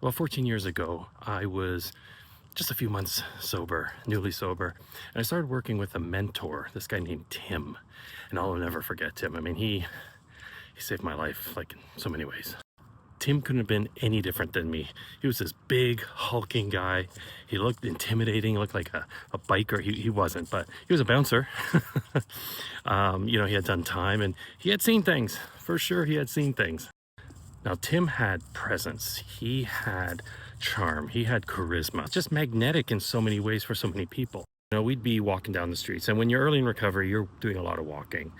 Well, 14 years ago, I was just a few months sober, newly sober, and I started working with a mentor, this guy named Tim. And I'll never forget Tim. I mean, he saved my life like in so many ways. Tim couldn't have been any different than me. He was this big, hulking guy. He looked intimidating, looked like a biker. He wasn't, but he was a bouncer. He had done time and he had seen things. For sure, he had seen things. Now, Tim had presence, he had charm, he had charisma, just magnetic in so many ways for so many people. We'd be walking down the streets, and when you're early in recovery, you're doing a lot of walking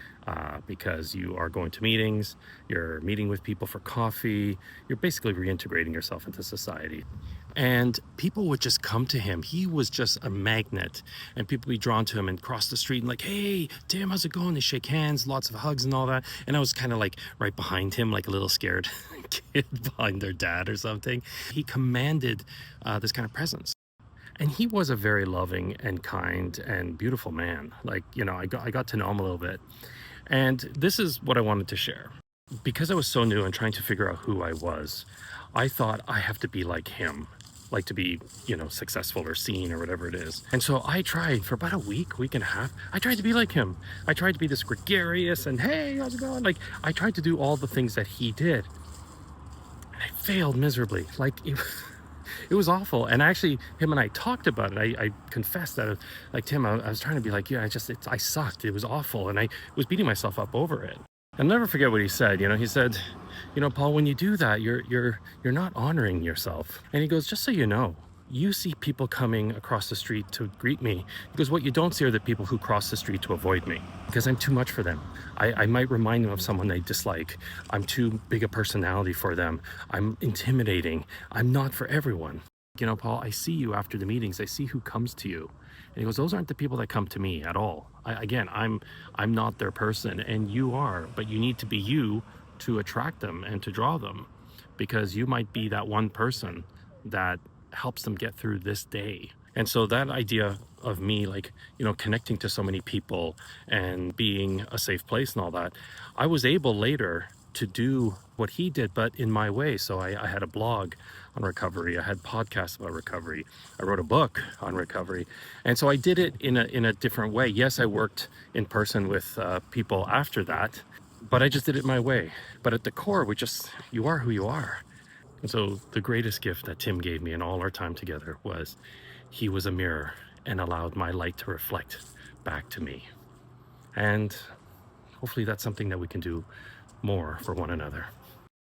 because you are going to meetings, you're meeting with people for coffee, you're basically reintegrating yourself into society. And people would just come to him. He was just a magnet, and people would be drawn to him and cross the street and like, "Hey, Tim, how's it going?" They shake hands, lots of hugs and all that. And I was kind of like right behind him, like a little scared kid behind their dad or something. He commanded this kind of presence. And he was a very loving and kind and beautiful man. I got to know him a little bit. And this is what I wanted to share. Because I was so new and trying to figure out who I was, I thought I have to be like him, like to be, successful or seen or whatever it is. And so I tried for about a week and a half. I tried to be like him. I tried to be this gregarious and, "Hey, how's it going?" Like, I tried to do all the things that he did. And I failed miserably. It was awful. And actually, him and I talked about it. I confessed that, like, "Tim, I was trying to be like you. I sucked. It was awful." And I was beating myself up over it. I'll never forget what he said. He said, "Paul, when you do that, you're not honoring yourself." And he goes, "Just so you know, you see people coming across the street to greet me." He goes, "What you don't see are the people who cross the street to avoid me, because I'm too much for them. I might remind them of someone they dislike. I'm too big a personality for them. I'm intimidating. I'm not for everyone. Paul, I see you after the meetings. I see who comes to you." And he goes, "Those aren't the people that come to me at all. I'm not their person, and you are, but you need to be you to attract them and to draw them, because you might be that one person that helps them get through this day." And so that idea of me, like, connecting to so many people and being a safe place and all that, I was able later to do what he did, but in my way. So I had a blog on recovery. I had podcasts about recovery. I wrote a book on recovery. And so I did it in a different way. Yes, I worked in person with people after that, but I just did it my way. But at the core, you are who you are. And so the greatest gift that Tim gave me in all our time together was he was a mirror and allowed my light to reflect back to me. And hopefully that's something that we can do more for one another.